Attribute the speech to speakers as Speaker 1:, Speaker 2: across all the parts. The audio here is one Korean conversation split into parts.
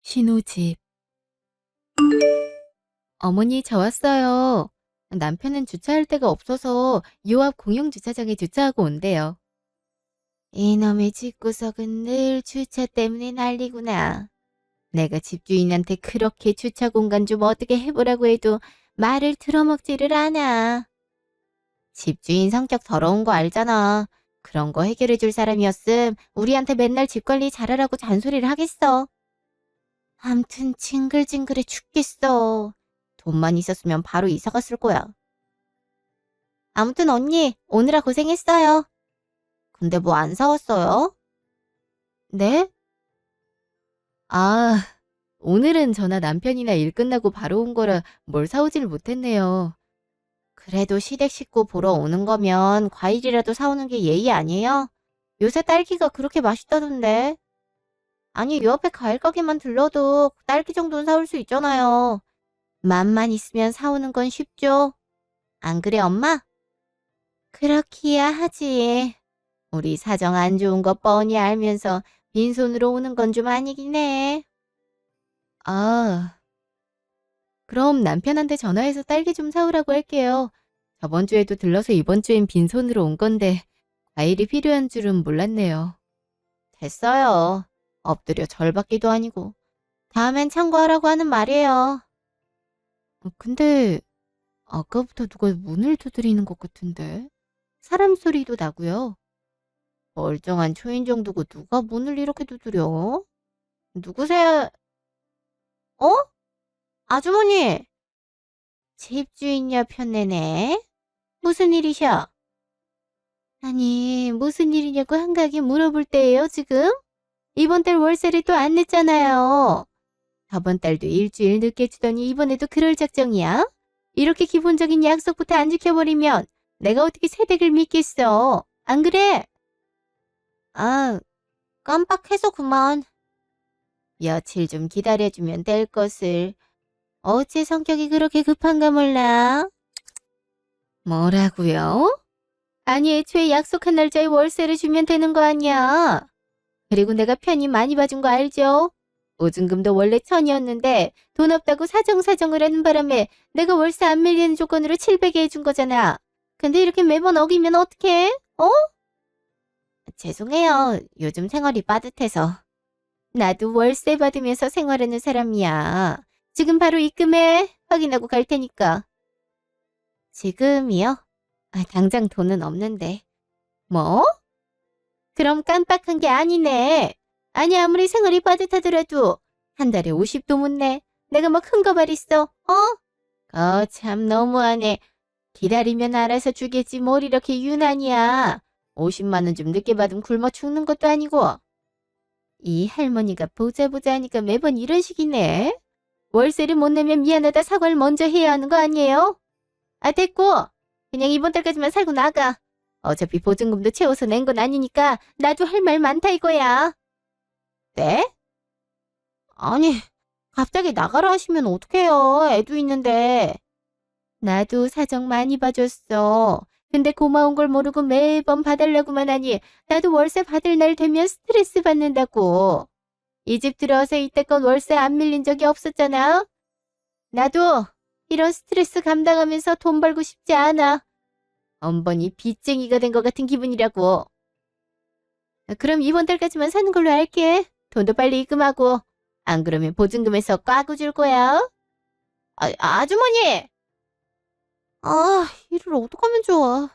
Speaker 1: 신혼집. 어머니, 저 왔어요. 남편은 주차할 데가 없어서 요 앞 공영 주차장에 주차하고 온대요. 이놈의 집구석은 늘 주차 때문에 난리구나. 내가 집주인한테 그렇게 주차 공간 좀 어떻게 해보라고 해도 말을 들어먹지를 않아. 집주인 성격 더러운 거 알잖아. 그런 거 해결해 줄 사람이었음 우리한테 맨날 집 관리 잘하라고 잔소리를 하겠어. 암튼 징글징글해 죽겠어. 돈만 있었으면 바로 이사 갔을 거야. 아무튼 언니, 오느라 고생했어요. 근데 뭐 안 사왔어요? 네? 아, 오늘은 저나 남편이나 일 끝나고 바로 온 거라 뭘 사오질 못했네요. 그래도 시댁 식구 보러 오는 거면 과일이라도 사오는 게 예의 아니에요? 요새 딸기가 그렇게 맛있다던데. 아니, 요 앞에 과일 가게만 들러도 딸기 정도는 사올 수 있잖아요. 맘만 있으면 사오는 건 쉽죠? 안 그래, 엄마? 그렇기야 하지. 우리 사정 안 좋은 거 뻔히 알면서 빈손으로 오는 건 좀 아니긴 해. 아, 그럼 남편한테 전화해서 딸기 좀 사오라고 할게요. 저번 주에도 들러서 이번 주엔 빈손으로 온 건데 과일이 필요한 줄은 몰랐네요. 됐어요. 엎드려 절받기도 아니고. 다음엔 참고하라고 하는 말이에요. 근데 아까부터 누가 문을 두드리는 것 같은데? 사람 소리도 나고요. 멀쩡한 초인종 두고 누가 문을 이렇게 두드려? 누구세요? 어? 아주머니! 집주인녀 편내네. 무슨 일이셔? 아니, 무슨 일이냐고 한가하게 물어볼 때예요, 지금? 이번 달 월세를 또 안 냈잖아요. 저번 달도 일주일 늦게 주더니 이번에도 그럴 작정이야? 이렇게 기본적인 약속부터 안 지켜버리면 내가 어떻게 새댁을 믿겠어? 안 그래? 아, 깜빡해서 그만. 며칠 좀 기다려주면 될 것을. 어째 성격이 그렇게 급한가 몰라? 뭐라고요? 아니, 애초에 약속한 날짜에 월세를 주면 되는 거 아니야. 그리고 내가 편히 많이 봐준 거 알죠? 보증금도 원래 1,000이었는데 돈 없다고 사정사정을 하는 바람에 내가 월세 안 밀리는 조건으로 700에 해준 거잖아. 근데 이렇게 매번 어기면 어떡해? 어? 죄송해요. 요즘 생활이 빠듯해서. 나도 월세 받으면서 생활하는 사람이야. 지금 바로 입금해. 확인하고 갈 테니까. 지금이요? 당장 돈은 없는데. 뭐? 그럼 깜빡한 게 아니네. 아니, 아무리 생활이 빠듯하더라도 한 달에 50도 못 내. 내가 뭐 큰 거 말있어, 참 너무하네. 기다리면 알아서 주겠지 뭘 이렇게 유난이야. 50만 원 좀 늦게 받으면 굶어 죽는 것도 아니고. 이 할머니가 보자 보자 하니까 매번 이런 식이네. 월세를 못 내면 미안하다 사과를 먼저 해야 하는 거 아니에요? 됐고. 그냥 이번 달까지만 살고 나가. 어차피 보증금도 채워서 낸 건 아니니까 나도 할 말 많다 이거야. 네? 아니, 갑자기 나가라 하시면 어떡해요. 애도 있는데. 나도 사정 많이 봐줬어. 근데 고마운 걸 모르고 매번 봐달라고만 하니 나도 월세 받을 날 되면 스트레스 받는다고. 이 집 들어와서 이때껏 월세 안 밀린 적이 없었잖아. 나도 이런 스트레스 감당하면서 돈 벌고 싶지 않아. 엄번이 빚쟁이가 된 것 같은 기분이라고. 그럼 이번 달까지만 사는 걸로 할게. 돈도 빨리 입금하고. 안 그러면 보증금에서 꽉 줄 거야. 아주머니! 일을 어떡하면 좋아.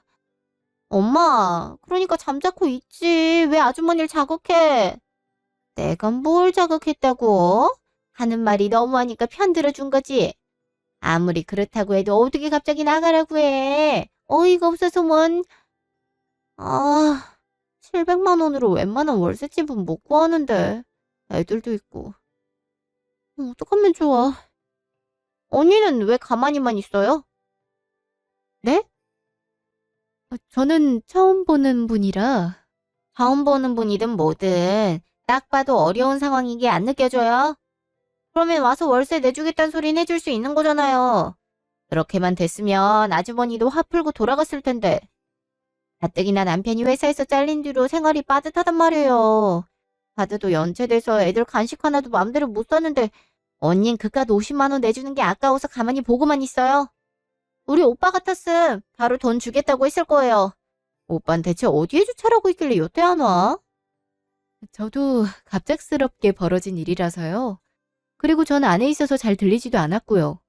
Speaker 1: 엄마, 그러니까 잠자코 있지. 왜 아주머니를 자극해? 내가 뭘 자극했다고? 하는 말이 너무하니까 편들어준 거지. 아무리 그렇다고 해도 어떻게 갑자기 나가라고 해. 어이가 없어서 뭔. 700만 원으로 웬만한 월세집은 못 구하는데. 애들도 있고. 어떡하면 좋아. 언니는 왜 가만히만 있어요? 네? 저는 처음 보는 분이라. 처음 보는 분이든 뭐든 딱 봐도 어려운 상황인 게 안 느껴져요? 그러면 와서 월세 내주겠다는 소리는 해줄 수 있는 거잖아요. 그렇게만 됐으면 아주머니도 화 풀고 돌아갔을 텐데. 가뜩이나 남편이 회사에서 잘린 뒤로 생활이 빠듯하단 말이에요. 카드도 연체돼서 애들 간식 하나도 맘대로 못 사는데 언닌 그깟 50만 원 내주는 게 아까워서 가만히 보고만 있어요. 우리 오빠 같았음 바로 돈 주겠다고 했을 거예요. 오빤 대체 어디에 주차라고 있길래 요때 안 와? 저도 갑작스럽게 벌어진 일이라서요. 그리고 전 안에 있어서 잘 들리지도 않았고요.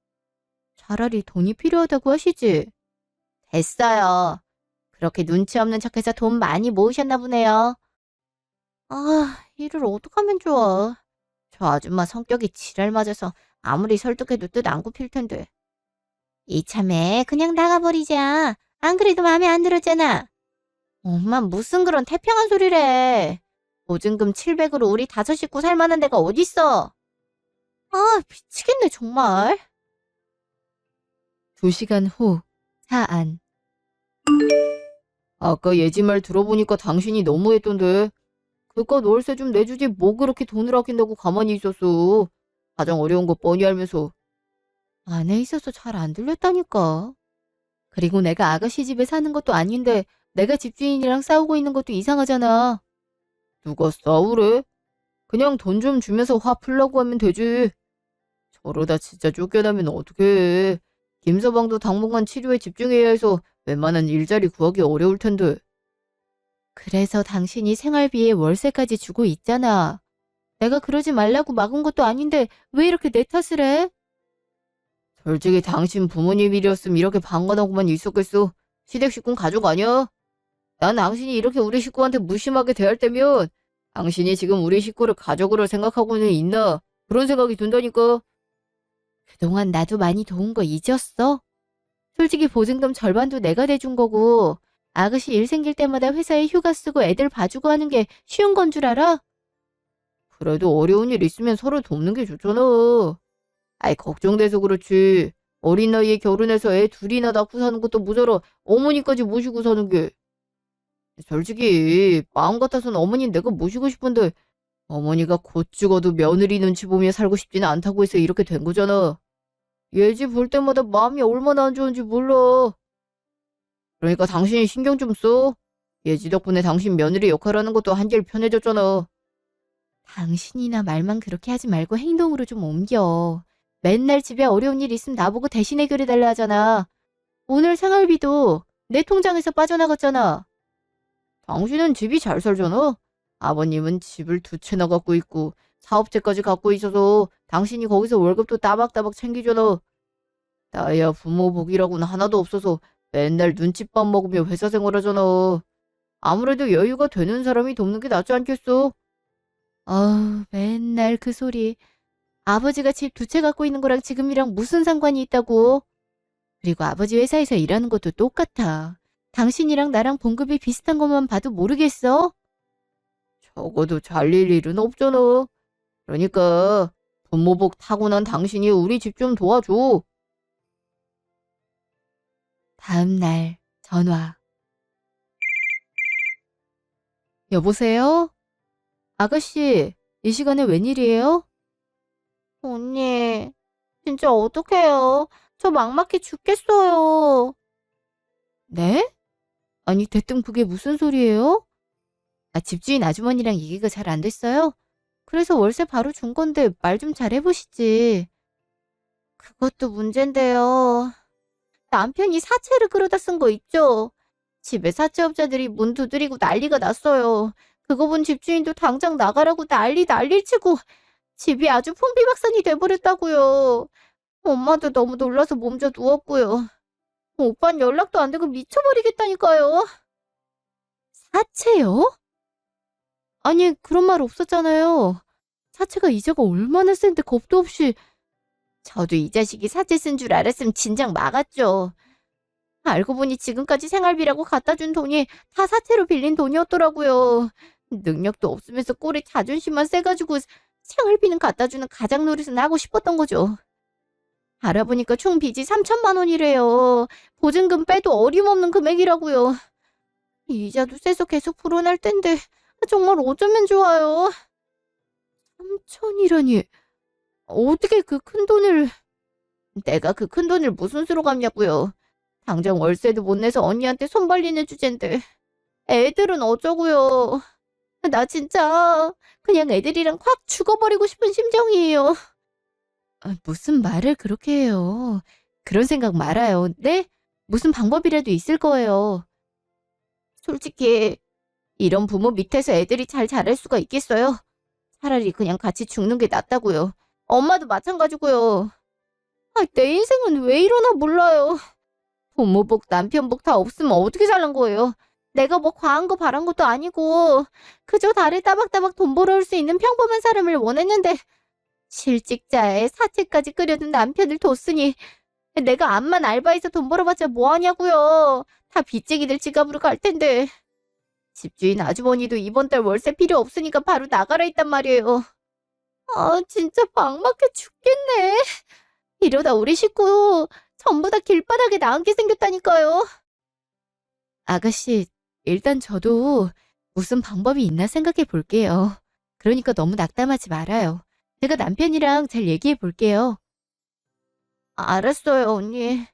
Speaker 1: 차라리 돈이 필요하다고 하시지. 됐어요. 그렇게 눈치 없는 척해서 돈 많이 모으셨나 보네요. 아, 일을 어떡하면 좋아. 저 아줌마 성격이 지랄 맞아서 아무리 설득해도 뜻 안 굽힐 텐데. 이참에 그냥 나가버리자. 안 그래도 마음에 안 들었잖아. 엄마 무슨 그런 태평한 소리래. 보증금 700으로 우리 5식구 살만한 데가 어딨어. 아, 미치겠네 정말. 2시간 후 차 안. 아까 예지 말 들어보니까 당신이 너무했던데. 그깟 월세 좀 내주지 뭐 그렇게 돈을 아낀다고 가만히 있었어. 가장 어려운 거 뻔히 알면서. 안에 있어서 잘 안 들렸다니까. 그리고 내가 아가씨 집에 사는 것도 아닌데 내가 집주인이랑 싸우고 있는 것도 이상하잖아. 누가 싸우래? 그냥 돈 좀 주면서 화 풀라고 하면 되지. 저러다 진짜 쫓겨나면 어떡해. 김서방도 당분간 치료에 집중해야 해서 웬만한 일자리 구하기 어려울 텐데. 그래서 당신이 생활비에 월세까지 주고 있잖아. 내가 그러지 말라고 막은 것도 아닌데 왜 이렇게 내 탓을 해? 솔직히 당신 부모님 일이었으면 이렇게 방관하고만 있었겠어. 시댁 식구는 가족 아니야? 난 당신이 이렇게 우리 식구한테 무심하게 대할 때면 당신이 지금 우리 식구를 가족으로 생각하고는 있나? 그런 생각이 든다니까. 그동안 나도 많이 도운 거 잊었어? 솔직히 보증금 절반도 내가 대준 거고 아가씨 일 생길 때마다 회사에 휴가 쓰고 애들 봐주고 하는 게 쉬운 건 줄 알아? 그래도 어려운 일 있으면 서로 돕는 게 좋잖아. 아이 걱정돼서 그렇지. 어린 나이에 결혼해서 애 둘이나 낳고 사는 것도 모자라 어머니까지 모시고 사는 게. 솔직히 마음 같아서는 어머니 내가 모시고 싶은데 어머니가 곧 죽어도 며느리 눈치 보며 살고 싶지는 않다고 해서 이렇게 된 거잖아. 얘 집 볼 때마다 마음이 얼마나 안 좋은지 몰라. 그러니까 당신이 신경 좀 써. 얘지 덕분에 당신 며느리 역할하는 것도 한결 편해졌잖아. 당신이나 말만 그렇게 하지 말고 행동으로 좀 옮겨. 맨날 집에 어려운 일 있으면 나보고 대신 해결해달라 하잖아. 오늘 생활비도 내 통장에서 빠져나갔잖아. 당신은 집이 잘 살잖아. 아버님은 집을 2채나 갖고 있고 사업체까지 갖고 있어서 당신이 거기서 월급도 따박따박 챙기잖아. 나야 부모 복이라고는 하나도 없어서 맨날 눈칫밥 먹으며 회사 생활하잖아. 아무래도 여유가 되는 사람이 돕는 게 낫지 않겠어? 아우, 맨날 그 소리. 아버지가 집 2채 갖고 있는 거랑 지금이랑 무슨 상관이 있다고. 그리고 아버지 회사에서 일하는 것도 똑같아. 당신이랑 나랑 봉급이 비슷한 것만 봐도 모르겠어? 적어도 잘릴 일은 없잖아. 그러니까 부모복 타고난 당신이 우리 집 좀 도와줘. 다음 날 전화. 여보세요? 아가씨, 이 시간에 웬일이에요? 언니, 진짜 어떡해요. 저 막막해 죽겠어요. 네? 아니, 대뜸 그게 무슨 소리예요? 아, 집주인 아주머니랑 얘기가 잘 안 됐어요? 그래서 월세 바로 준 건데 말 좀 잘 해보시지. 그것도 문제인데요. 남편이 사채를 끌어다 쓴 거 있죠? 집에 사채업자들이 문 두드리고 난리가 났어요. 그거 본 집주인도 당장 나가라고 난리를 치고 집이 아주 풍비박산이 돼버렸다고요. 엄마도 너무 놀라서 몸져 누웠고요. 오빤 연락도 안 되고 미쳐버리겠다니까요. 사채요? 아니, 그런 말 없었잖아요. 사채가 이자가 얼마나 센데 겁도 없이. 저도 이 자식이 사채 쓴 줄 알았으면 진작 막았죠. 알고 보니 지금까지 생활비라고 갖다 준 돈이 다 사채로 빌린 돈이었더라고요. 능력도 없으면서 꼴에 자존심만 세가지고 생활비는 갖다 주는 가장 노릇은 하고 싶었던 거죠. 알아보니까 총 빚이 3천만 원이래요. 보증금 빼도 어림없는 금액이라고요. 이자도 세서 계속 불어날 텐데 정말 어쩌면 좋아요. 3천이라니. 어떻게 그 큰 돈을. 내가 그 큰 돈을 무슨 수로 갚냐고요. 당장 월세도 못 내서 언니한테 손 벌리는 주제인데 애들은 어쩌고요. 나 진짜 그냥 애들이랑 확 죽어버리고 싶은 심정이에요. 무슨 말을 그렇게 해요. 그런 생각 말아요. 네? 무슨 방법이라도 있을 거예요. 솔직히 이런 부모 밑에서 애들이 잘 자랄 수가 있겠어요? 차라리 그냥 같이 죽는 게 낫다고요. 엄마도 마찬가지고요. 내 인생은 왜 이러나 몰라요. 부모 복, 남편 복 다 없으면 어떻게 살란 거예요? 내가 뭐 과한 거 바란 것도 아니고 그저 달에 따박따박 돈 벌어올 수 있는 평범한 사람을 원했는데 실직자에 사채까지 끓여둔 남편을 뒀으니 내가 암만 알바해서 돈 벌어봤자 뭐하냐고요. 다 빚쟁이들 지갑으로 갈 텐데. 집주인 아주머니도 이번 달 월세 필요 없으니까 바로 나가라 했단 말이에요. 진짜 막막해 죽겠네. 이러다 우리 식구 전부 다 길바닥에 나앉게 생겼다니까요. 아가씨, 일단 저도 무슨 방법이 있나 생각해 볼게요. 그러니까 너무 낙담하지 말아요. 제가 남편이랑 잘 얘기해 볼게요. 알았어요, 언니.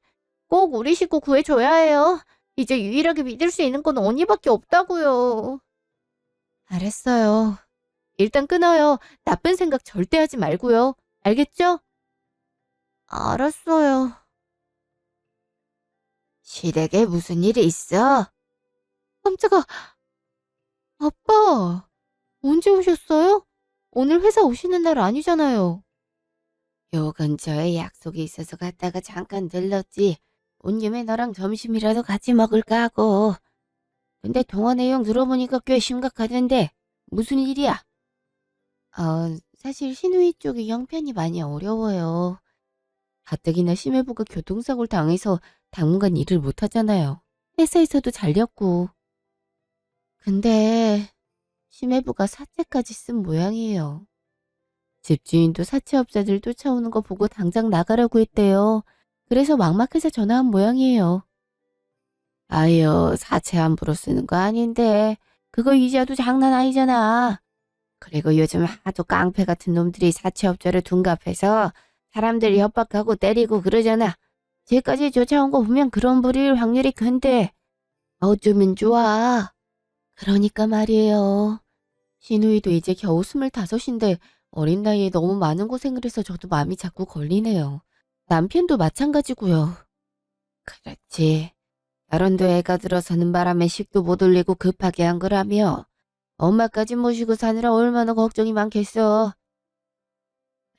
Speaker 1: 꼭 우리 식구 구해줘야 해요. 이제 유일하게 믿을 수 있는 건 언니밖에 없다고요. 알았어요. 일단 끊어요. 나쁜 생각 절대 하지 말고요. 알겠죠? 알았어요. 시댁에 무슨 일이 있어? 깜짝아, 아빠. 언제 오셨어요? 오늘 회사 오시는 날 아니잖아요. 요 근처에 약속이 있어서 갔다가 잠깐 들렀지. 온 김에 너랑 점심이라도 같이 먹을까 하고. 근데 통화 내용 들어보니까 꽤 심각하던데. 무슨 일이야? 사실 시누이 쪽이 형편이 많이 어려워요. 가뜩이나 심해부가 교통사고를 당해서 당분간 일을 못하잖아요. 회사에서도 잘렸고. 근데 심해부가 사채까지 쓴 모양이에요. 집주인도 사채업자들 쫓아오는 거 보고 당장 나가라고 했대요. 그래서 막막해서 전화한 모양이에요. 아유, 사채 함부로 쓰는 거 아닌데. 그거 이자도 장난 아니잖아. 그리고 요즘 하도 깡패 같은 놈들이 사채업자를 둔갑해서 사람들이 협박하고 때리고 그러잖아. 쟤까지 쫓아온 거 보면 그런 부릴 확률이 큰데 어쩌면 좋아. 그러니까 말이에요. 시누이도 이제 겨우 25인데 어린 나이에 너무 많은 고생을 해서 저도 마음이 자꾸 걸리네요. 남편도 마찬가지고요. 그렇지. 결혼도 애가 들어서는 바람에 식도 못 올리고 급하게 한 거라며. 엄마까지 모시고 사느라 얼마나 걱정이 많겠어.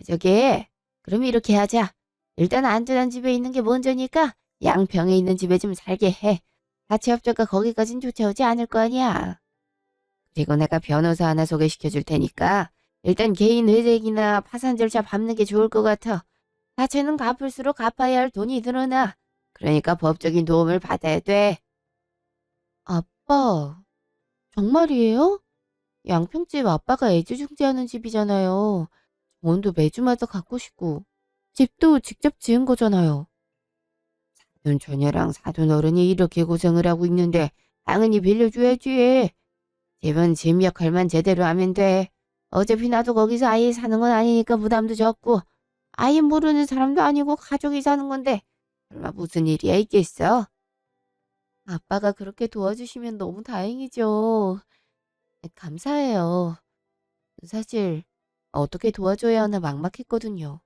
Speaker 1: 저기, 그럼 이렇게 하자. 일단 안전한 집에 있는 게 먼저니까 양평에 있는 집에 좀 살게 해. 사채업자가 거기까진 쫓아오지 않을 거 아니야. 그리고 내가 변호사 하나 소개시켜 줄 테니까 일단 개인 회생이나 파산 절차 밟는 게 좋을 것 같아. 사채는 갚을수록 갚아야 할 돈이 늘어나. 그러니까 법적인 도움을 받아야 돼. 아빠, 정말이에요? 양평집 아빠가 애지중지하는 집이잖아요. 원도 매주마다 갖고 싶고 집도 직접 지은 거잖아요. 사돈 처녀랑 사돈 어른이 이렇게 고생을 하고 있는데 당연히 빌려줘야지. 집은 집 역할만 제대로 하면 돼. 어차피 나도 거기서 아예 사는 건 아니니까 부담도 적고 아예 모르는 사람도 아니고 가족이 사는 건데 설마 무슨 일이야 있겠어? 아빠가 그렇게 도와주시면 너무 다행이죠. 감사해요. 사실 어떻게 도와줘야 하나 막막했거든요.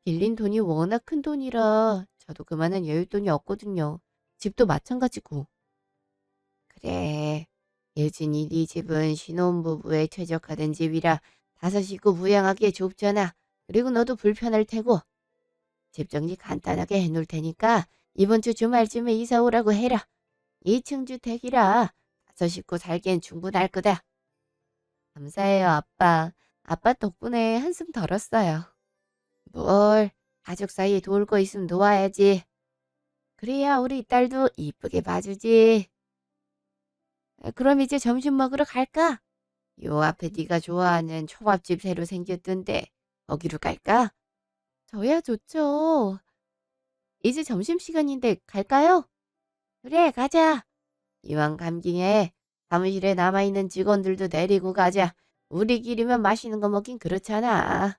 Speaker 1: 빌린 돈이 워낙 큰 돈이라 저도 그만한 여윳돈이 없거든요. 집도 마찬가지고. 그래. 예진이 네 집은 신혼부부에 최적화된 집이라 다섯 식구 부양하기에 좁잖아. 그리고 너도 불편할 테고. 집 정리 간단하게 해놓을 테니까 이번 주 주말쯤에 이사 오라고 해라. 2층 주택이라 다섯 식구 살기엔 충분할 거다. 감사해요, 아빠. 아빠 덕분에 한숨 덜었어요. 뭘, 가족 사이에 도울 거 있으면 도와야지. 그래야 우리 딸도 이쁘게 봐주지. 그럼 이제 점심 먹으러 갈까? 요 앞에 네가 좋아하는 초밥집 새로 생겼던데 거기로 갈까? 저야 좋죠. 이제 점심시간인데 갈까요? 그래, 가자. 이왕 간 김에 사무실에 남아있는 직원들도 데리고 가자. 우리끼리만 맛있는 거 먹긴 그렇잖아.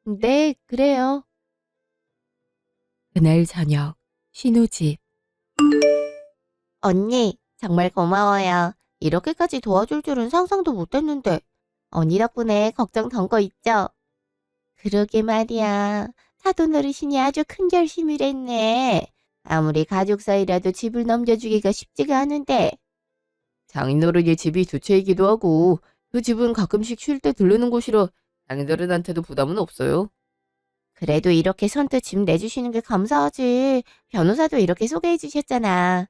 Speaker 1: 네, 그래요. 그날 저녁, 신우집. 언니, 정말 고마워요. 이렇게까지 도와줄 줄은 상상도 못했는데. 언니 덕분에 걱정 던 거 있죠? 그러게 말이야. 사돈 어르신이 아주 큰 결심을 했네. 아무리 가족 사이라도 집을 넘겨주기가 쉽지가 않은데. 장인어른의 집이 두 채이기도 하고 그 집은 가끔씩 쉴 때 들르는 곳이라 장인어른한테도 부담은 없어요. 그래도 이렇게 선뜻 집 내주시는 게 감사하지. 변호사도 이렇게 소개해 주셨잖아.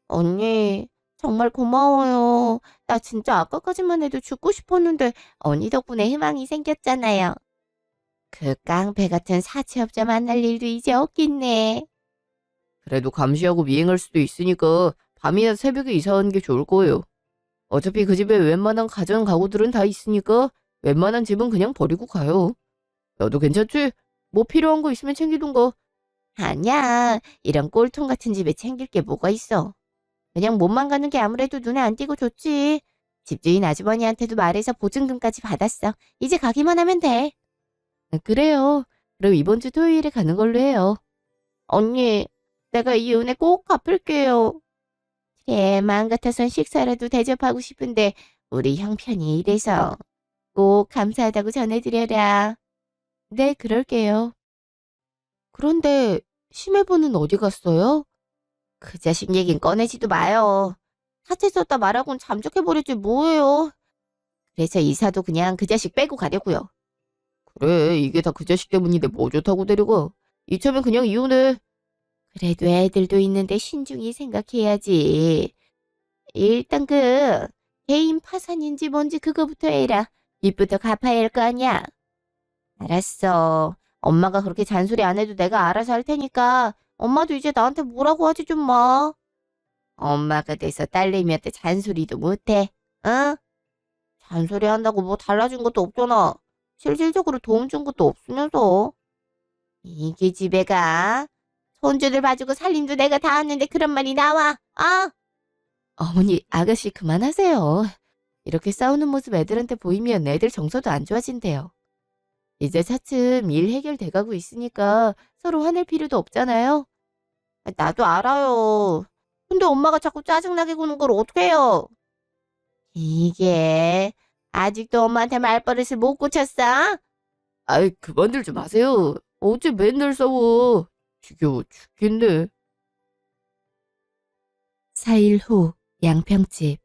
Speaker 1: 언니, 정말 고마워요. 나 진짜 아까까지만 해도 죽고 싶었는데 언니 덕분에 희망이 생겼잖아요. 그 깡패 같은 사채업자 만날 일도 이제 없겠네. 그래도 감시하고 미행할 수도 있으니까 밤이나 새벽에 이사하는 게 좋을 거예요. 어차피 그 집에 웬만한 가전 가구들은 다 있으니까 웬만한 집은 그냥 버리고 가요. 너도 괜찮지? 뭐 필요한 거 있으면 챙기든가. 아니야. 이런 꼴통 같은 집에 챙길 게 뭐가 있어. 그냥 몸만 가는 게 아무래도 눈에 안 띄고 좋지. 집주인 아주머니한테도 말해서 보증금까지 받았어. 이제 가기만 하면 돼. 그래요. 그럼 이번 주 토요일에 가는 걸로 해요. 언니, 내가 이 은혜 꼭 갚을게요. 그래, 마음 같아선 식사라도 대접하고 싶은데 우리 형편이 이래서 꼭 감사하다고 전해드려라. 네, 그럴게요. 그런데 심해부는 어디 갔어요? 그 자식 얘긴 꺼내지도 마요. 사채 썼다 말하곤 잠적해버리지 뭐예요. 그래서 이사도 그냥 그 자식 빼고 가려고요. 그래, 이게 다 그 자식 때문인데 뭐 좋다고 데려가. 이참에 그냥 이혼해. 그래도 애들도 있는데 신중히 생각해야지. 일단 개인 파산인지 뭔지 그거부터 해라. 빚부터 갚아야 할 거 아니야. 알았어. 엄마가 그렇게 잔소리 안 해도 내가 알아서 할 테니까 엄마도 이제 나한테 뭐라고 하지 좀 마. 엄마가 돼서 딸내미한테 잔소리도 못해. 응? 잔소리 한다고 뭐 달라진 것도 없잖아. 실질적으로 도움 준 것도 없으면서. 이게 집에 가. 손주들 봐주고 살림도 내가 다 하는데 그런 말이 나와. 아! 어머니, 아가씨 그만하세요. 이렇게 싸우는 모습 애들한테 보이면 애들 정서도 안 좋아진대요. 이제 차츰 일 해결돼 가고 있으니까 서로 화낼 필요도 없잖아요. 나도 알아요. 근데 엄마가 자꾸 짜증나게 구는 걸 어떡해요? 이게 아직도 엄마한테 말버릇을 못 고쳤어? 아이, 그만들 좀 하세요. 어째 맨날 싸워. 지겨워 죽겠네. 4일 후 양평집.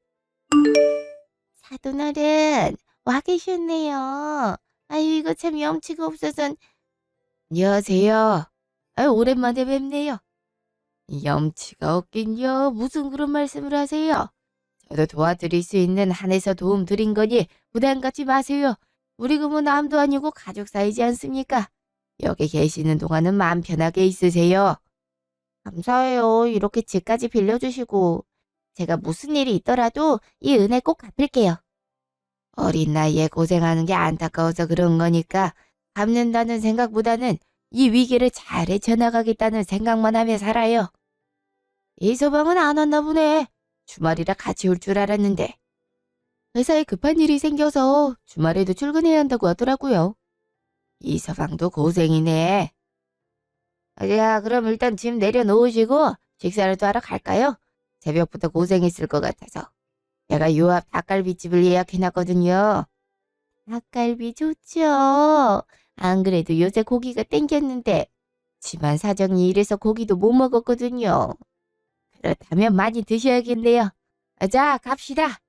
Speaker 1: 사돈어른 와 계셨네요. 아유, 이거 참 염치가 없어서. 안녕하세요. 아유, 오랜만에 뵙네요. 염치가 없긴요. 무슨 그런 말씀을 하세요? 저도 도와드릴 수 있는 한에서 도움 드린 거니 부담 갖지 마세요. 우리 그뭐 남도 아니고 가족 사이지 않습니까? 여기 계시는 동안은 마음 편하게 있으세요. 감사해요. 이렇게 집까지 빌려주시고. 제가 무슨 일이 있더라도 이 은혜 꼭 갚을게요. 어린 나이에 고생하는 게 안타까워서 그런 거니까 갚는다는 생각보다는 이 위기를 잘 헤쳐나가겠다는 생각만 하며 살아요. 이서방은 안 왔나 보네. 주말이라 같이 올 줄 알았는데. 회사에 급한 일이 생겨서 주말에도 출근해야 한다고 하더라고요. 이서방도 고생이네. 야, 그럼 일단 짐 내려놓으시고 식사라도 하러 갈까요? 새벽부터 고생했을 것 같아서. 제가 요 앞 닭갈비집을 예약해놨거든요. 닭갈비 좋죠. 안 그래도 요새 고기가 땡겼는데 집안 사정이 이래서 고기도 못 먹었거든요. 그렇다면 많이 드셔야겠네요. 자, 갑시다.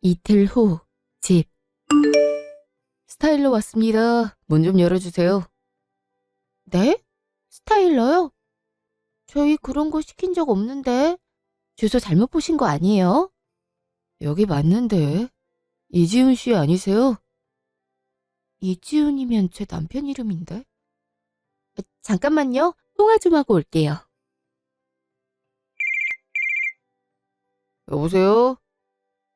Speaker 1: 이틀 후 집. 스타일러 왔습니다. 문 좀 열어주세요. 네? 스타일러요? 저희 그런 거 시킨 적 없는데. 주소 잘못 보신 거 아니에요? 여기 맞는데. 이지훈 씨 아니세요? 이지훈이면 제 남편 이름인데. 잠깐만요. 통화 좀 하고 올게요. 여보세요?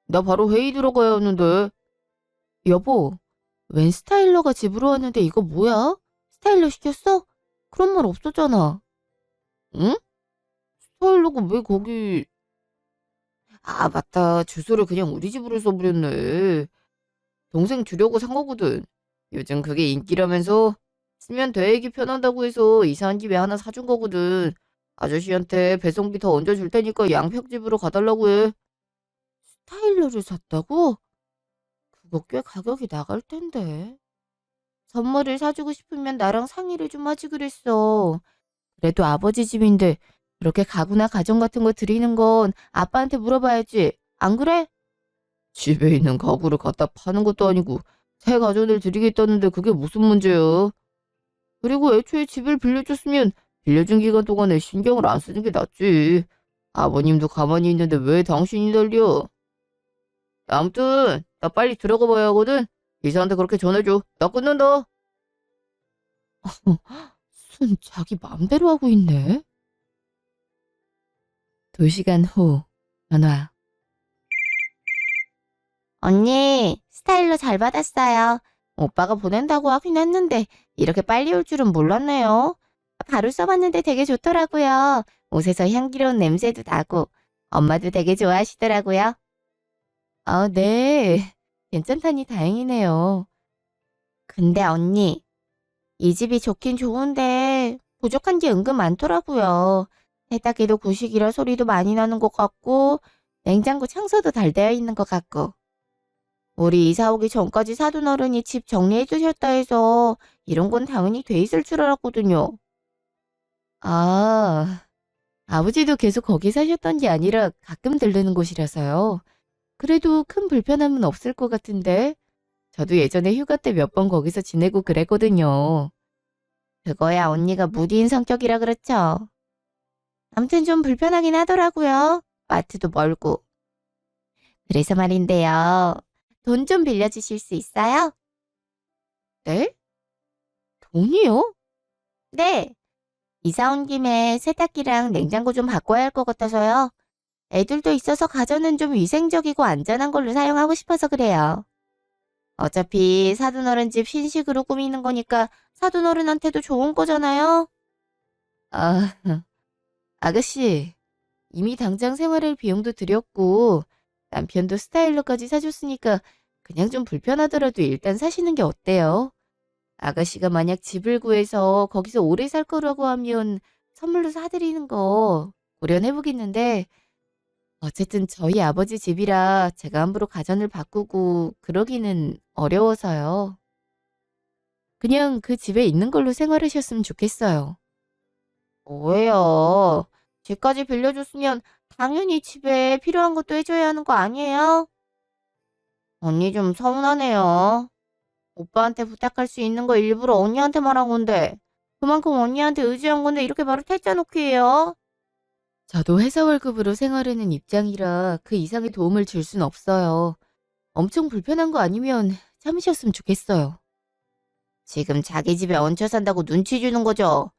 Speaker 1: 나 바로 회의 들어가야 하는데. 여보, 웬 스타일러가 집으로 왔는데 이거 뭐야? 스타일러 시켰어? 그런 말 없었잖아. 응? 스타일러가 왜 거기... 아, 맞다. 주소를 그냥 우리 집으로 써버렸네. 동생 주려고 산 거거든. 요즘 그게 인기라면서 쓰면 되게 편한다고 해서 이사한 김에 하나 사준 거거든. 아저씨한테 배송비 더 얹어줄 테니까 양평집으로 가달라고 해. 스타일러를 샀다고? 그거 꽤 가격이 나갈 텐데. 선물을 사주고 싶으면 나랑 상의를 좀 하지 그랬어. 그래도 아버지 집인데 그렇게 가구나 가전 같은 거 드리는 건 아빠한테 물어봐야지. 안 그래? 집에 있는 가구를 갖다 파는 것도 아니고 새 가전을 드리겠다는데 그게 무슨 문제야? 그리고 애초에 집을 빌려줬으면 빌려준 기간 동안에 신경을 안 쓰는 게 낫지. 아버님도 가만히 있는데 왜 당신이 난리야? 아무튼 나 빨리 들어가 봐야 하거든. 이사한테 그렇게 전해줘. 나 끊는다. 순 자기 맘대로 하고 있네. 2시간 후 전화. 언니, 스타일러 잘 받았어요. 오빠가 보낸다고 하긴 했는데 이렇게 빨리 올 줄은 몰랐네요. 바로 써봤는데 되게 좋더라고요. 옷에서 향기로운 냄새도 나고 엄마도 되게 좋아하시더라고요. 아, 네. 괜찮다니 다행이네요. 근데 언니, 이 집이 좋긴 좋은데 부족한 게 은근 많더라고요. 세탁기도 구식이라 소리도 많이 나는 것 같고 냉장고 청소도 잘 되어 있는 것 같고 우리 이사 오기 전까지 사돈 어른이 집 정리해 주셨다 해서 이런 건 당연히 돼 있을 줄 알았거든요. 아, 아버지도 계속 거기 사셨던 게 아니라 가끔 들르는 곳이라서요. 그래도 큰 불편함은 없을 것 같은데 저도 예전에 휴가 때 몇 번 거기서 지내고 그랬거든요. 그거야 언니가 무디인 성격이라 그렇죠. 암튼 좀 불편하긴 하더라고요. 마트도 멀고. 그래서 말인데요. 돈 좀 빌려주실 수 있어요? 네? 돈이요? 네. 이사 온 김에 세탁기랑 냉장고 좀 바꿔야 할 것 같아서요. 애들도 있어서 가전은 좀 위생적이고 안전한 걸로 사용하고 싶어서 그래요. 어차피 사돈어른 집 신식으로 꾸미는 거니까 사돈어른한테도 좋은 거잖아요. 아, 아가씨, 이미 당장 생활할 비용도 들였고 남편도 스타일러까지 사줬으니까 그냥 좀 불편하더라도 일단 사시는 게 어때요? 아가씨가 만약 집을 구해서 거기서 오래 살 거라고 하면 선물로 사드리는 거 고려해보겠는데 어쨌든 저희 아버지 집이라 제가 함부로 가전을 바꾸고 그러기는 어려워서요. 그냥 그 집에 있는 걸로 생활하셨으면 좋겠어요. 뭐예요? 집까지 빌려줬으면 당연히 집에 필요한 것도 해줘야 하는 거 아니에요? 언니 좀 서운하네요. 오빠한테 부탁할 수 있는 거 일부러 언니한테 말한 건데 그만큼 언니한테 의지한 건데 이렇게 바로 퇴짜 놓기 해요? 저도 회사 월급으로 생활하는 입장이라 그 이상의 도움을 줄 순 없어요. 엄청 불편한 거 아니면 참으셨으면 좋겠어요. 지금 자기 집에 얹혀 산다고 눈치 주는 거죠?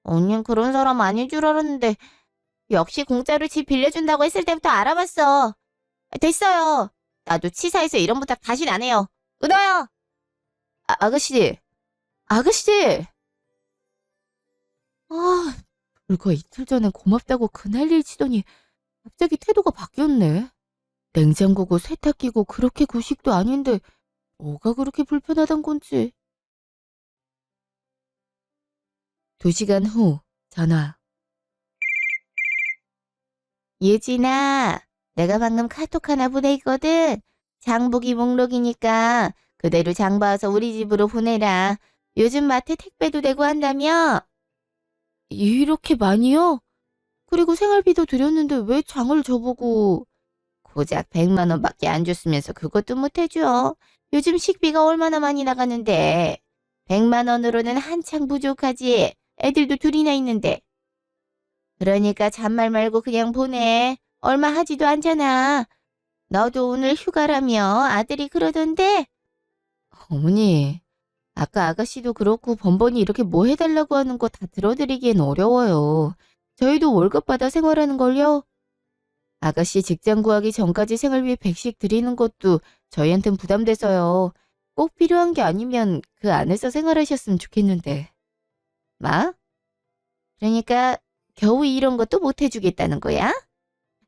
Speaker 1: 언닌 그런 사람 아닐 줄 알았는데 역시 공짜로 집 빌려준다고 했을 때부터 알아봤어. 됐어요. 나도 치사해서 이런 부탁 다신 안 해요. 끊어요. 아가씨, 아가씨! 아, 불과 이틀 전엔 고맙다고 그 난리를 치더니 갑자기 태도가 바뀌었네. 냉장고고 세탁기고 그렇게 구식도 아닌데 뭐가 그렇게 불편하단 건지. 2시간 후 전화. 예진아, 내가 방금 카톡 하나 보내거든. 장보기 목록이니까 그대로 장 봐서 우리 집으로 보내라. 요즘 마트 택배도 되고 한다며? 이렇게 많이요? 그리고 생활비도 드렸는데 왜 장을 저보고 고작 100만 원밖에 안 줬으면서 그것도 못 해줘. 요즘 식비가 얼마나 많이 나가는데 100만 원으로는 한창 부족하지. 애들도 둘이나 있는데. 그러니까 잔말 말고 그냥 보내. 얼마 하지도 않잖아. 너도 오늘 휴가라며 아들이 그러던데? 어머니, 아까 아가씨도 그렇고 번번이 이렇게 뭐 해달라고 하는 거 다 들어드리기엔 어려워요. 저희도 월급 받아 생활하는 걸요? 아가씨 직장 구하기 전까지 생활비 100씩 드리는 것도 저희한텐 부담돼서요. 꼭 필요한 게 아니면 그 안에서 생활하셨으면 좋겠는데. 마? 그러니까 겨우 이런 것도 못 해주겠다는 거야?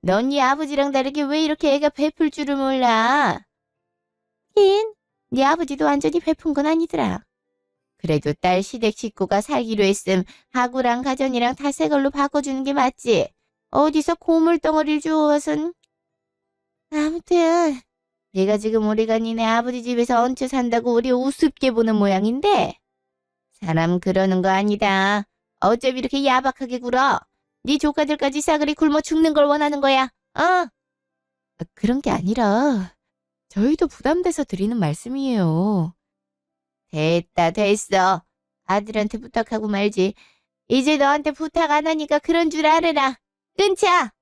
Speaker 1: 넌 네 아버지랑 다르게 왜 이렇게 애가 베풀 줄을 몰라? 네 아버지도 완전히 베푼 건 아니더라. 그래도 딸 시댁 식구가 살기로 했음 가구랑 가전이랑 다 새 걸로 바꿔주는 게 맞지. 어디서 고물덩어리를 주워서는. 아무튼 네가 지금 우리가 니네 아버지 집에서 얹혀 산다고 우리 우습게 보는 모양인데 사람 그러는 거 아니다. 어쩜 이렇게 야박하게 굴어? 네 조카들까지 싸그리 굶어 죽는 걸 원하는 거야. 어? 그런 게 아니라 저희도 부담돼서 드리는 말씀이에요. 됐다 됐어. 아들한테 부탁하고 말지. 이제 너한테 부탁 안 하니까 그런 줄 알아라. 끊자.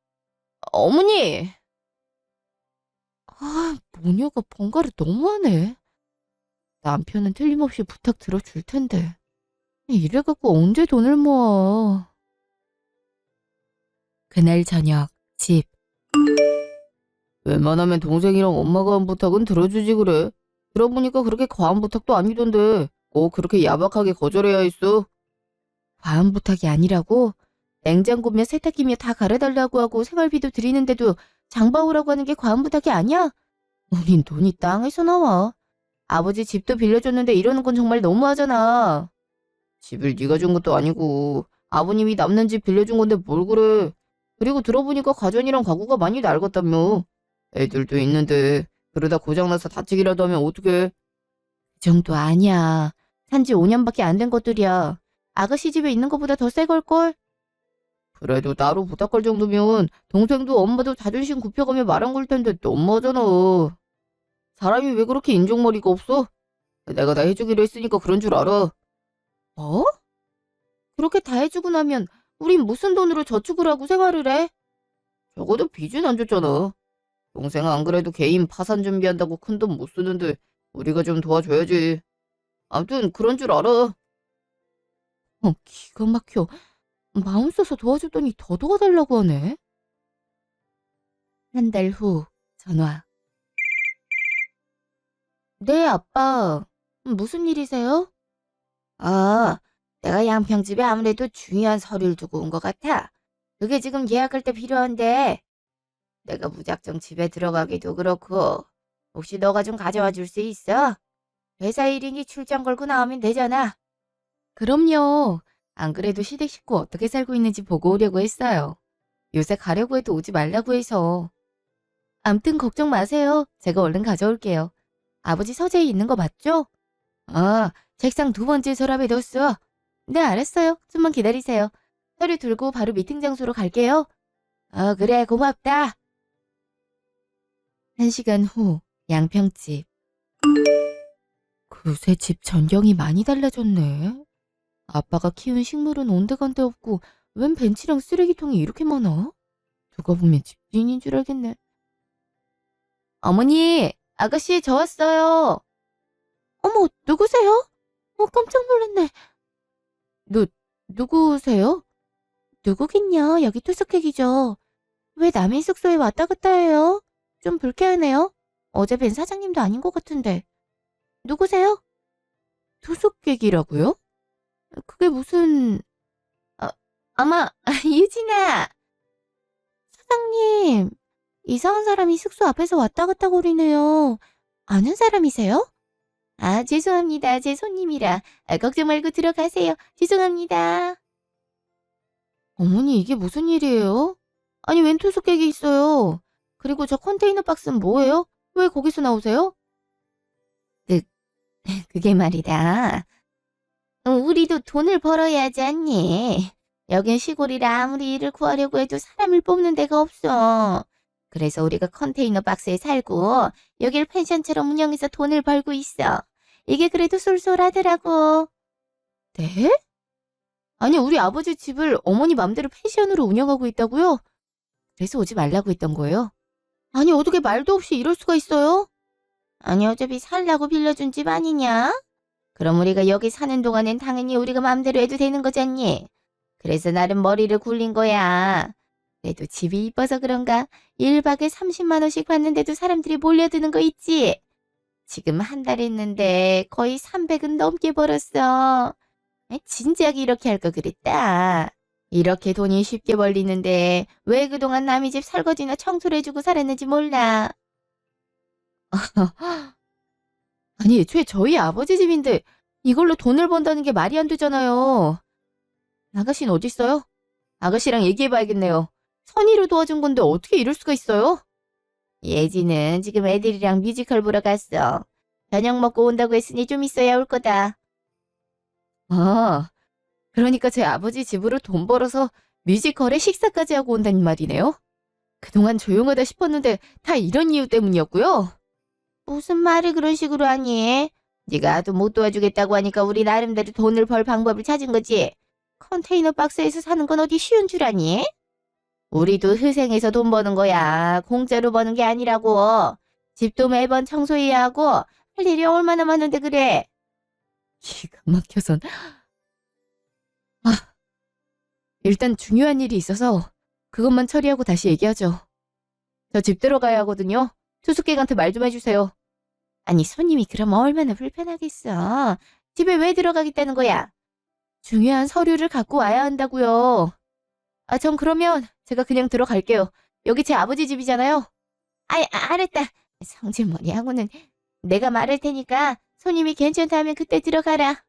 Speaker 1: 어머니. 모녀가 번갈아 너무하네. 남편은 틀림없이 부탁 들어줄 텐데. 이래갖고 언제 돈을 모아. 그날 저녁, 집. 웬만하면 동생이랑 엄마가 한 부탁은 들어주지 그래. 들어보니까 그렇게 과한 부탁도 아니던데 꼭 그렇게 야박하게 거절해야 했어. 과한 부탁이 아니라고? 냉장고며 세탁기며 다 갈아달라고 하고 생활비도 드리는데도 장봐오라고 하는 게 과한 부탁이 아니야? 우린 돈이 땅에서 나와. 아버지 집도 빌려줬는데 이러는 건 정말 너무하잖아. 집을 네가 준 것도 아니고 아버님이 남는 집 빌려준 건데 뭘 그래. 그리고 들어보니까 가전이랑 가구가 많이 낡았다며. 애들도 있는데 그러다 고장나서 다치기라도 하면 어떡해. 그 정도 아니야. 산지 5년밖에 안 된 것들이야. 아가씨 집에 있는 것보다 더 새 걸걸? 그래도 따로 부탁할 정도면 동생도 엄마도 자존심 굽혀가며 말한 걸 텐데 너무하잖아. 사람이 왜 그렇게 인종머리가 없어? 내가 다 해주기로 했으니까 그런 줄 알아. 뭐? 그렇게 다 해주고 나면 우린 무슨 돈으로 저축을 하고 생활을 해? 적어도 빚은 안 줬잖아. 동생 안 그래도 개인 파산 준비한다고 큰돈 못 쓰는데 우리가 좀 도와줘야지. 아무튼 그런 줄 알아. 기가 막혀. 마음 써서 도와줬더니 더 도와달라고 하네. 한 달 후 전화. 네, 아빠. 무슨 일이세요? 아, 내가 양평집에 아무래도 중요한 서류를 두고 온 것 같아. 그게 지금 예약할 때 필요한데 내가 무작정 집에 들어가기도 그렇고 혹시 너가 좀 가져와 줄 수 있어? 회사 일이니 출장 걸고 나오면 되잖아. 그럼요. 안 그래도 시댁 식구 어떻게 살고 있는지 보고 오려고 했어요. 요새 가려고 해도 오지 말라고 해서. 암튼 걱정 마세요. 제가 얼른 가져올게요. 아버지 서재에 있는 거 맞죠? 책상 두 번째 서랍에 넣었어. 네, 알았어요. 좀만 기다리세요. 서류 들고 바로 미팅 장소로 갈게요. 그래, 고맙다. 1시간 후, 양평집. 그새 집 전경이 많이 달라졌네. 아빠가 키운 식물은 온데간데 없고 웬 벤치랑 쓰레기통이 이렇게 많아? 누가 보면 집주인인 줄 알겠네. 어머니, 아가씨 저 왔어요. 어머, 누구세요? 깜짝 놀랐네. 누구세요? 누구긴요. 여기 투숙객이죠. 왜 남의 숙소에 왔다 갔다 해요? 좀 불쾌하네요. 어제 뵌 사장님도 아닌 것 같은데. 누구세요? 투숙객이라고요? 그게 무슨... 아마 유진아. 사장님, 이상한 사람이 숙소 앞에서 왔다 갔다 거리네요. 아는 사람이세요? 죄송합니다. 제 손님이라. 걱정 말고 들어가세요. 죄송합니다. 어머니, 이게 무슨 일이에요? 아니, 웬 투숙객이 있어요? 그리고 저 컨테이너 박스는 뭐예요? 왜 거기서 나오세요? 그게 말이다. 우리도 돈을 벌어야 하지 않니? 여긴 시골이라 아무리 일을 구하려고 해도 사람을 뽑는 데가 없어. 그래서 우리가 컨테이너 박스에 살고 여길 펜션처럼 운영해서 돈을 벌고 있어. 이게 그래도 쏠쏠하더라고. 네? 아니, 우리 아버지 집을 어머니 맘대로 펜션으로 운영하고 있다고요? 그래서 오지 말라고 했던 거예요? 아니, 어떻게 말도 없이 이럴 수가 있어요? 아니, 어차피 살라고 빌려준 집 아니냐? 그럼 우리가 여기 사는 동안엔 당연히 우리가 맘대로 해도 되는 거잖니? 그래서 나름 머리를 굴린 거야. 그래도 집이 이뻐서 그런가 1박에 30만 원씩 받는데도 사람들이 몰려드는 거 있지? 지금 한 달 했는데 거의 300은 넘게 벌었어. 진작에 이렇게 할 거 그랬다. 이렇게 돈이 쉽게 벌리는데 왜 그동안 남의 집 설거지나 청소를 해주고 살았는지 몰라. 아니, 애초에 저희 아버지 집인데 이걸로 돈을 번다는 게 말이 안 되잖아요. 아가씨는 어디 있어요? 아가씨랑 얘기해봐야겠네요. 선의로 도와준 건데 어떻게 이럴 수가 있어요? 예지는 지금 애들이랑 뮤지컬 보러 갔어. 저녁 먹고 온다고 했으니 좀 있어야 올 거다. 아, 그러니까 제 아버지 집으로 돈 벌어서 뮤지컬에 식사까지 하고 온다는 말이네요? 그동안 조용하다 싶었는데 다 이런 이유 때문이었고요. 무슨 말을 그런 식으로 하니? 네가 아도 못 도와주겠다고 하니까 우리 나름대로 돈을 벌 방법을 찾은 거지. 컨테이너 박스에서 사는 건 어디 쉬운 줄 아니? 우리도 희생해서 돈 버는 거야. 공짜로 버는 게 아니라고. 집도 매번 청소해야 하고 할 일이 얼마나 많은데 그래. 기가 막혀선. 아, 일단 중요한 일이 있어서 그것만 처리하고 다시 얘기하죠. 저 집 들어가야 하거든요. 투숙객한테 말 좀 해주세요. 아니, 손님이 그럼 얼마나 불편하겠어. 집에 왜 들어가겠다는 거야? 중요한 서류를 갖고 와야 한다고요. 아, 전 그러면 제가 그냥 들어갈게요. 여기 제 아버지 집이잖아요. 알았다. 성질머리하고는 내가 말할 테니까 손님이 괜찮다 하면 그때 들어가라.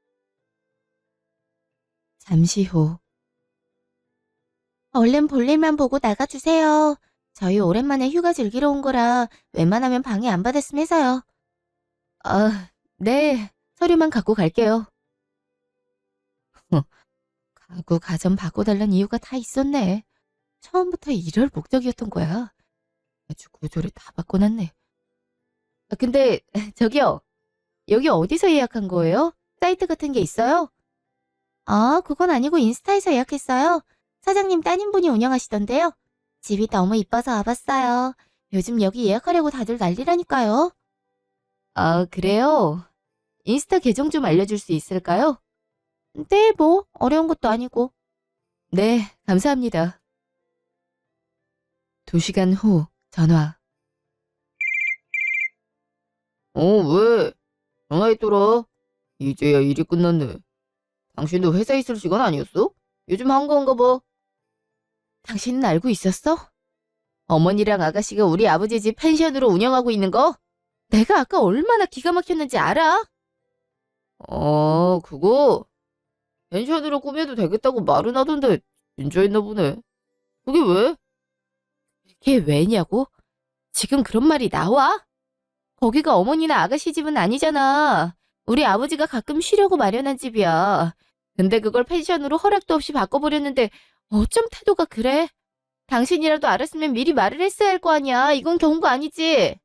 Speaker 1: 잠시 후. 얼른 볼일만 보고 나가주세요. 저희 오랜만에 휴가 즐기러 온 거라 웬만하면 방해 안 받았으면 해서요. 아, 네. 서류만 갖고 갈게요. 가구, 가전 바꿔달란 이유가 다 있었네. 처음부터 이럴 목적이었던 거야. 아주 구조를 다 바꿔놨네. 아, 근데 저기요. 여기 어디서 예약한 거예요? 사이트 같은 게 있어요? 아, 그건 아니고 인스타에서 예약했어요. 사장님 따님분이 운영하시던데요. 집이 너무 이뻐서 와봤어요. 요즘 여기 예약하려고 다들 난리라니까요. 아, 그래요? 인스타 계정 좀 알려줄 수 있을까요? 네, 뭐 어려운 것도 아니고. 네, 감사합니다. 2시간 후 전화. 왜? 전화했더라. 이제야 일이 끝났네. 당신도 회사에 있을 시간 아니었어? 요즘 한가한가 봐. 당신은 알고 있었어? 어머니랑 아가씨가 우리 아버지 집 펜션으로 운영하고 있는 거? 내가 아까 얼마나 기가 막혔는지 알아? 그거? 펜션으로 꾸며도 되겠다고 말은 하던데 진짜 했나 보네. 그게 왜? 그게 왜냐고? 지금 그런 말이 나와? 거기가 어머니나 아가씨 집은 아니잖아. 우리 아버지가 가끔 쉬려고 마련한 집이야. 근데 그걸 펜션으로 허락도 없이 바꿔버렸는데 어쩜 태도가 그래? 당신이라도 알았으면 미리 말을 했어야 할 거 아니야. 이건 경고 아니지?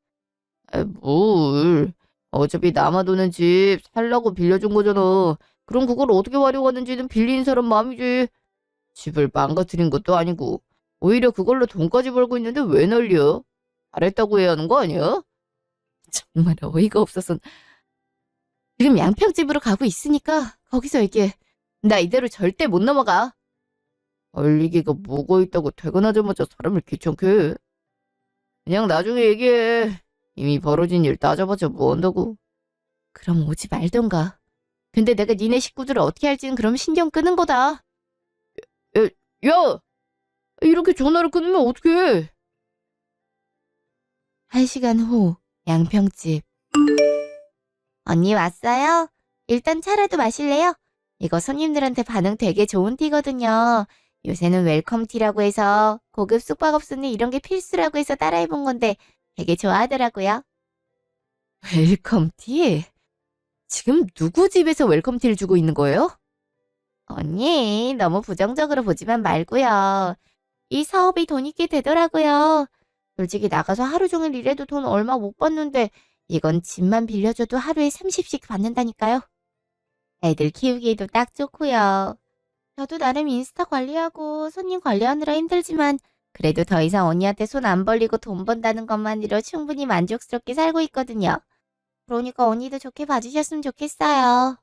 Speaker 1: 뭘. 어차피 남아도는 집 살라고 빌려준 거잖아. 그럼 그걸 어떻게 활용하는지는 빌린 사람 마음이지. 집을 망가뜨린 것도 아니고 오히려 그걸로 돈까지 벌고 있는데 왜 난리야? 잘했다고 해야 하는 거 아니야? 정말 어이가 없어서. 지금 양평집으로 가고 있으니까 거기서 얘기해. 나 이대로 절대 못 넘어가. 할 얘기가 뭐가 있다고 퇴근하자마자 사람을 귀찮게 해. 그냥 나중에 얘기해. 이미 벌어진 일 따져봤자 뭐 한다고. 그럼 오지 말던가. 근데 내가 니네 식구들을 어떻게 할지는 그럼 신경 끄는 거다. 야, 야! 이렇게 전화를 끊으면 어떡해. 1시간 후 양평집. 언니 왔어요? 일단 차라도 마실래요? 이거 손님들한테 반응 되게 좋은 티거든요. 요새는 웰컴티라고 해서 고급 숙박업소는 이런 게 필수라고 해서 따라해본 건데 되게 좋아하더라고요. 웰컴티? 지금 누구 집에서 웰컴티를 주고 있는 거예요? 언니, 너무 부정적으로 보지만 말고요. 이 사업이 돈 있게 되더라고요. 솔직히 나가서 하루 종일 일해도 돈 얼마 못 받는데 이건 집만 빌려줘도 하루에 30씩 받는다니까요. 애들 키우기에도 딱 좋고요. 저도 나름 인스타 관리하고 손님 관리하느라 힘들지만 그래도 더 이상 언니한테 손 안 벌리고 돈 번다는 것만으로 충분히 만족스럽게 살고 있거든요. 그러니까 언니도 좋게 봐주셨으면 좋겠어요.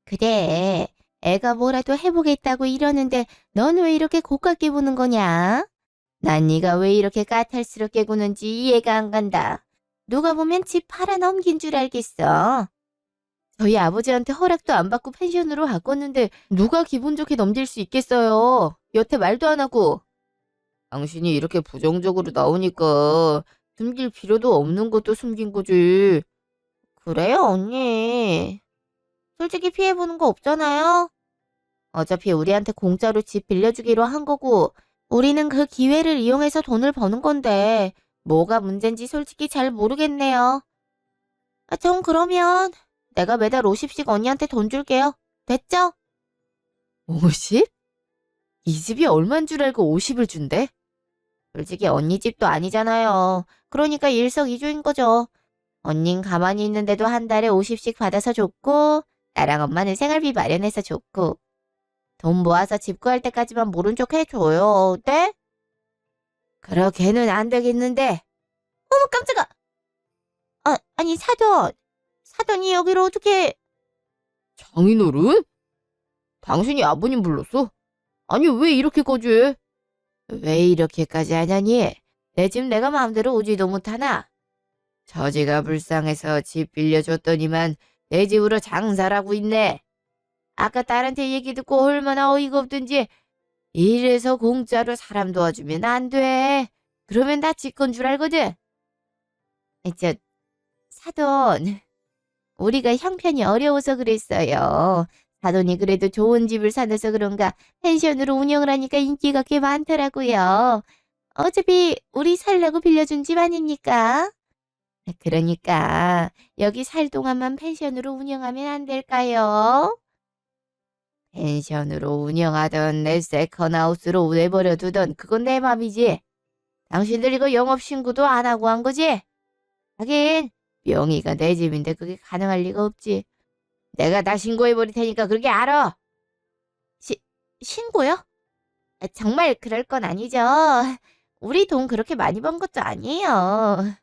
Speaker 1: 그래, 애가 뭐라도 해보겠다고 이러는데 넌 왜 이렇게 고깝게 보는 거냐? 난 네가 왜 이렇게 까탈스럽게 구는지 이해가 안 간다. 누가 보면 집 팔아 넘긴 줄 알겠어. 저희 아버지한테 허락도 안 받고 펜션으로 바꿨는데 누가 기분 좋게 넘길 수 있겠어요. 여태 말도 안 하고. 당신이 이렇게 부정적으로 나오니까 숨길 필요도 없는 것도 숨긴 거지. 그래요, 언니. 솔직히 피해보는 거 없잖아요. 어차피 우리한테 공짜로 집 빌려주기로 한 거고 우리는 그 기회를 이용해서 돈을 버는 건데 뭐가 문제인지 솔직히 잘 모르겠네요. 전 그러면 내가 매달 50씩 언니한테 돈 줄게요. 됐죠? 50? 이 집이 얼만 줄 알고 50을 준대? 솔직히 언니 집도 아니잖아요. 그러니까 일석이조인 거죠. 언닌 가만히 있는데도 한 달에 50씩 받아서 줬고, 나랑 엄마는 생활비 마련해서 줬고, 돈 모아서 집 구할 때까지만 모른 척 해줘요. 네? 그렇게는 안 되겠는데. 어머, 깜짝아! 아니, 사돈이 여기로 어떻게... 장인어른? 당신이 아버님 불렀어? 아니, 왜 이렇게까지 해? 왜 이렇게까지 하냐니? 내 집 내가 마음대로 오지도 못하나? 저지가 불쌍해서 집 빌려줬더니만 내 집으로 장사를 하고 있네. 아까 딸한테 얘기 듣고 얼마나 어이가 없든지 이래서 공짜로 사람 도와주면 안 돼. 그러면 나 지건 줄 알거든. 저 사돈, 우리가 형편이 어려워서 그랬어요. 사돈이 그래도 좋은 집을 사놔서 그런가 펜션으로 운영을 하니까 인기가 꽤 많더라고요. 어차피 우리 살려고 빌려준 집 아닙니까? 그러니까 여기 살 동안만 펜션으로 운영하면 안 될까요? 펜션으로 운영하던 내 세컨하우스로 내버려 두던 그건 내 맘이지. 당신들 이거 영업신고도 안 하고 한 거지? 하긴 명의가 내 집인데 그게 가능할 리가 없지. 내가 다 신고해버릴 테니까 그렇게 알아. 시, 신고요? 정말 그럴 건 아니죠. 우리 돈 그렇게 많이 번 것도 아니에요.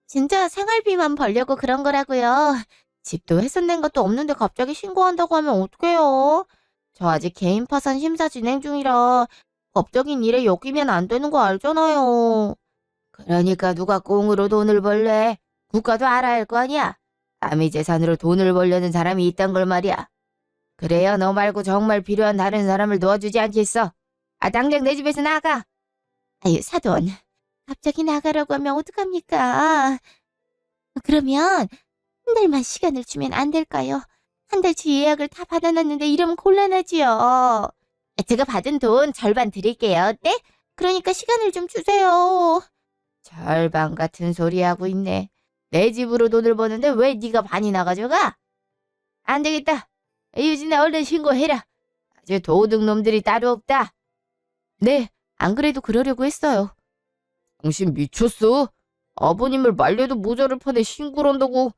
Speaker 1: 진짜 생활비만 벌려고 그런 거라고요. 집도 훼손된 것도 없는데 갑자기 신고한다고 하면 어떡해요? 저 아직 개인 파산 심사 진행 중이라 법적인 일에 엮이면 안 되는 거 알잖아요. 그러니까 누가 꽁으로 돈을 벌래? 국가도 알아야 할 거 아니야? 남의 재산으로 돈을 벌려는 사람이 있단 걸 말이야. 그래야 너 말고 정말 필요한 다른 사람을 도와주지 않겠어? 당장 내 집에서 나가. 아유, 사돈. 갑자기 나가라고 하면 어떡합니까? 그러면 한 달만 시간을 주면 안 될까요? 한 달치 예약을 다 받아놨는데 이러면 곤란하지요. 제가 받은 돈 절반 드릴게요. 네? 그러니까 시간을 좀 주세요. 절반 같은 소리 하고 있네. 내 집으로 돈을 버는데 왜 네가 반이나 가져가? 안 되겠다. 유진아 얼른 신고해라. 아주 도둑놈들이 따로 없다. 네, 안 그래도 그러려고 했어요. 당신 미쳤어? 아버님을 말려도 모자를 파네 신고를 한다고.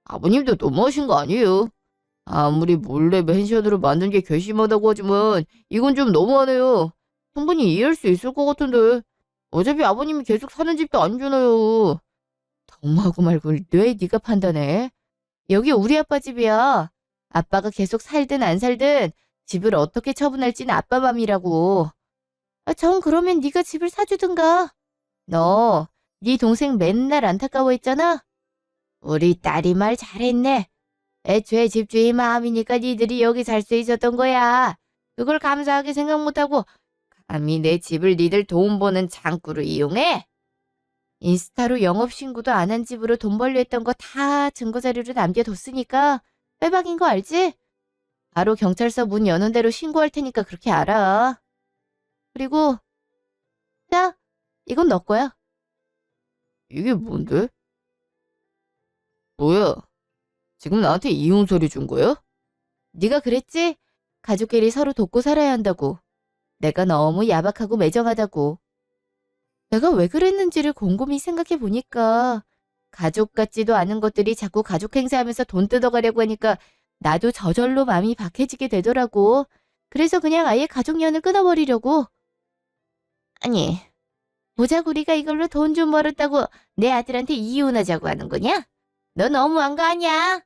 Speaker 1: 아버님도 너무하신 거 아니에요? 아무리 몰래 펜션으로 만든 게 괘씸하다고 하지만 이건 좀 너무하네요. 충분히 이해할 수 있을 것 같은데. 어차피 아버님이 계속 사는 집도 아니잖아요. 너무하고 말고 왜 네가 판단해? 여기 우리 아빠 집이야. 아빠가 계속 살든 안 살든 집을 어떻게 처분할지는 아빠 맘이라고. 정 그러면 네가 집을 사주든가. 너, 네 동생 맨날 안타까워했잖아? 우리 딸이 말 잘했네. 애초에 집주인 마음이니까 니들이 여기 살 수 있었던 거야. 그걸 감사하게 생각 못하고 감히 내 집을 니들 돈 버는 창구로 이용해? 인스타로 영업신고도 안 한 집으로 돈 벌려 했던 거 다 증거자료로 남겨뒀으니까 빼박인 거 알지? 바로 경찰서 문 여는 대로 신고할 테니까 그렇게 알아. 그리고 자, 이건 너 거야. 이게 뭔데? 뭐야? 지금 나한테 이혼 소리 준 거야? 네가 그랬지? 가족끼리 서로 돕고 살아야 한다고. 내가 너무 야박하고 매정하다고. 내가 왜 그랬는지를 곰곰이 생각해 보니까 가족 같지도 않은 것들이 자꾸 가족 행세하면서 돈 뜯어가려고 하니까 나도 저절로 마음이 박해지게 되더라고. 그래서 그냥 아예 가족연을 끊어버리려고. 아니, 보자구리가 이걸로 돈 좀 벌었다고 내 아들한테 이혼하자고 하는 거냐? 너 너무한 거 아니야?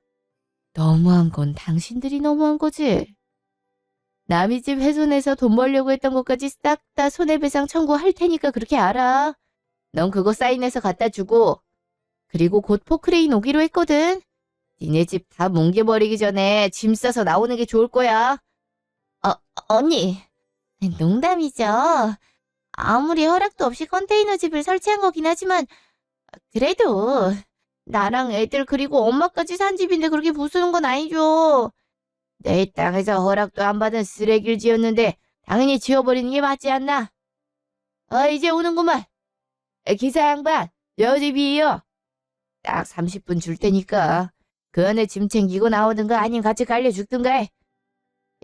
Speaker 1: 너무한 건 당신들이 너무한 거지. 남의 집 훼손해서 돈 벌려고 했던 것까지 싹 다 손해배상 청구할 테니까 그렇게 알아. 넌 그거 사인해서 갖다 주고 그리고 곧 포크레인 오기로 했거든. 니네 집 다 뭉개버리기 전에 짐 싸서 나오는 게 좋을 거야. 어, 언니. 농담이죠. 아무리 허락도 없이 컨테이너 집을 설치한 거긴 하지만 그래도 나랑 애들 그리고 엄마까지 산 집인데 그렇게 부수는 건 아니죠. 내 땅에서 허락도 안 받은 쓰레기를 지었는데 당연히 지워버리는 게 맞지 않나? 이제 오는구만. 기사 양반, 저 집이요. 딱 30분 줄 테니까 그 안에 짐 챙기고 나오든가 아니면 같이 갈려 죽든가 해.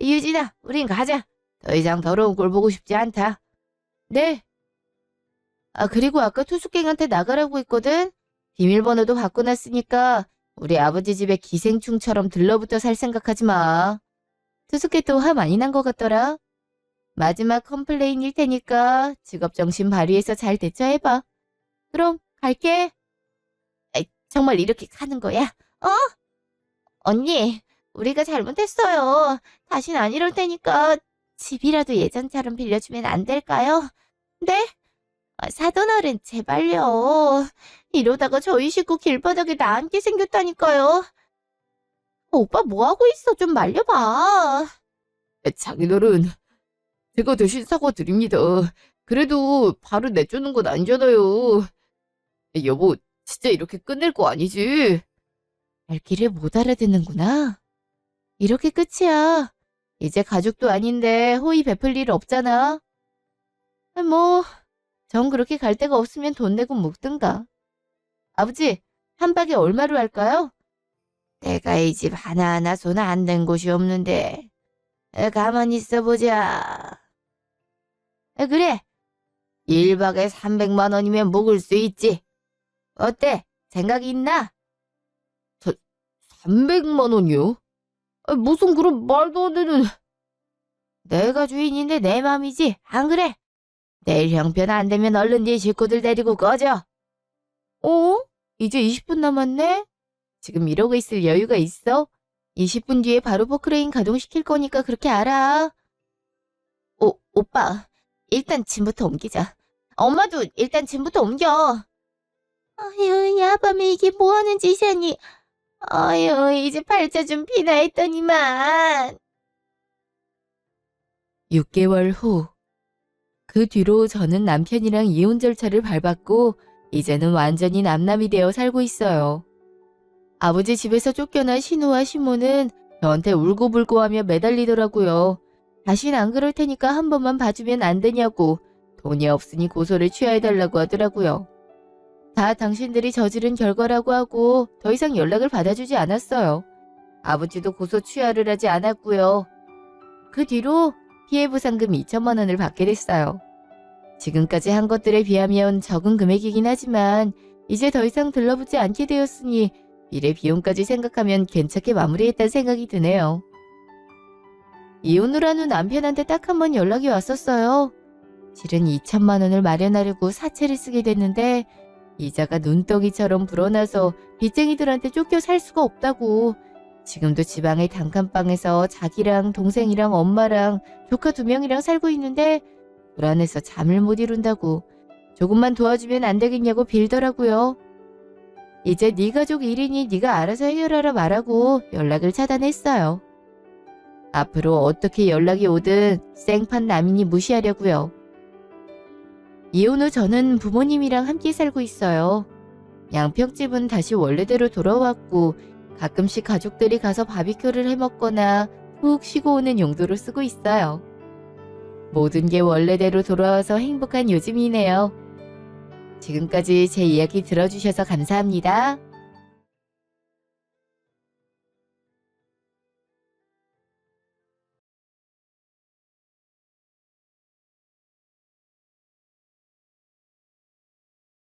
Speaker 1: 유진아, 우린 가자. 더 이상 더러운 꼴 보고 싶지 않다. 네. 아, 그리고 아까 투숙객한테 나가라고 했거든? 비밀번호도 바꿔놨으니까 우리 아버지 집에 기생충처럼 들러붙어 살 생각하지 마. 투숙객도 화 많이 난 것 같더라. 마지막 컴플레인일 테니까 직업정신 발휘해서 잘 대처해봐. 그럼 갈게. 아이, 정말 이렇게 가는 거야? 어? 언니, 우리가 잘못했어요. 다신 안 이럴 테니까 집이라도 예전처럼 빌려주면 안 될까요? 네? 아, 사돈어른 제발요. 이러다가 저희 식구 길바닥에 나앉게 생겼다니까요. 오빠 뭐하고 있어? 좀 말려봐. 장인어른, 제가 대신 사과드립니다. 그래도 바로 내주는 건 아니잖아요. 여보, 진짜 이렇게 끝낼 거 아니지? 말귀를 못 알아듣는구나. 이렇게 끝이야. 이제 가족도 아닌데 호의 베풀 일 없잖아. 뭐, 전 그렇게 갈 데가 없으면 돈 내고 묵든가. 아버지, 한 박에 얼마로 할까요? 내가 이 집 하나하나 손 안 댄 곳이 없는데. 가만히 있어보자. 그래. 1박에 300만 원이면 묵을 수 있지. 어때? 생각이 있나? 300만 원이요? 무슨 그런 말도 안 되는. 내가 주인인데 내 맘이지. 안 그래? 내일 형편 안 되면 얼른 네 식구들 데리고 꺼져. 어? 이제 20분 남았네? 지금 이러고 있을 여유가 있어? 20분 뒤에 바로 포크레인 가동시킬 거니까 그렇게 알아. 오빠. 일단 짐부터 옮기자. 엄마도 일단 짐부터 옮겨. 아유, 야밤에 이게 뭐하는 짓이니? 아유, 이제 팔자 좀 피나 했더니만. 6개월 후. 그 뒤로 저는 남편이랑 이혼 절차를 밟았고 이제는 완전히 남남이 되어 살고 있어요. 아버지 집에서 쫓겨난 신우와 시모는 저한테 울고불고하며 매달리더라고요. 다신 안 그럴 테니까 한 번만 봐주면 안 되냐고 돈이 없으니 고소를 취하해달라고 하더라고요. 다 당신들이 저지른 결과라고 하고 더 이상 연락을 받아주지 않았어요. 아버지도 고소 취하를 하지 않았고요. 그 뒤로 피해보상금 2천만 원을 받게 됐어요. 지금까지 한 것들에 비하면 적은 금액이긴 하지만 이제 더 이상 들러붙지 않게 되었으니 미래 비용까지 생각하면 괜찮게 마무리했다는 생각이 드네요. 이혼을 한 후 남편한테 딱 한 번 연락이 왔었어요. 실은 2천만 원을 마련하려고 사채를 쓰게 됐는데 이자가 눈덩이처럼 불어나서 빚쟁이들한테 쫓겨 살 수가 없다고. 지금도 지방의 단칸방에서 자기랑 동생이랑 엄마랑 조카 2명이랑 살고 있는데 불안해서 잠을 못 이룬다고 조금만 도와주면 안 되겠냐고 빌더라고요. 이제 네 가족 일이니 네가 알아서 해결하라 말하고 연락을 차단했어요. 앞으로 어떻게 연락이 오든 생판 남이니 무시하려고요. 이혼 후 저는 부모님이랑 함께 살고 있어요. 양평집은 다시 원래대로 돌아왔고 가끔씩 가족들이 가서 바비큐를 해먹거나 푹 쉬고 오는 용도로 쓰고 있어요. 모든 게 원래대로 돌아와서 행복한 요즘이네요. 지금까지 제 이야기 들어주셔서 감사합니다.